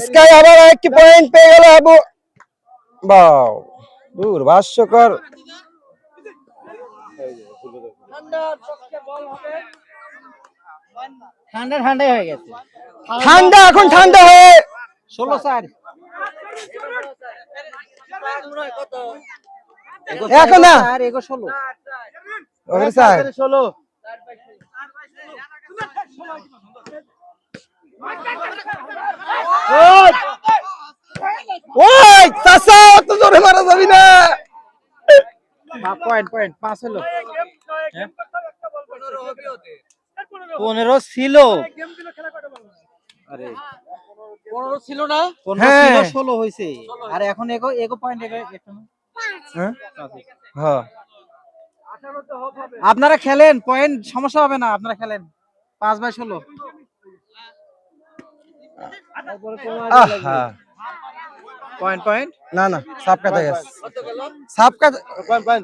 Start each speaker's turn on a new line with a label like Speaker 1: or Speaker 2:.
Speaker 1: Sky আবার একটি point পেয়ে গেল আবু। বাও, দূর ভাষ্যকর।
Speaker 2: ঠান্ডা ঠান্ডাই হয়ে গেছে।
Speaker 1: ঠান্ডা এখন ঠান্ডা হয়ে
Speaker 2: 16-4
Speaker 1: এখন না
Speaker 2: 16
Speaker 1: ওরে স্যার
Speaker 2: 16
Speaker 1: ওই চাচা তো জোরে মারা যাবি না।
Speaker 2: পয়েন্ট 5 হলো। 15 ছিল। আরে 15 ছিল না? 15 ছিল, 16 হইছে। আর এখন এগো পয়েন্ট একটু না।
Speaker 1: হ্যাঁ হ্যাঁ
Speaker 2: আপনারা খেলেন, পয়েন্ট সমস্যা হবে না, আপনারা খেলেন। 5/16
Speaker 1: আহা
Speaker 2: পয়েন্ট
Speaker 1: না না সাপ কাটা গেছে। সাপ কাটা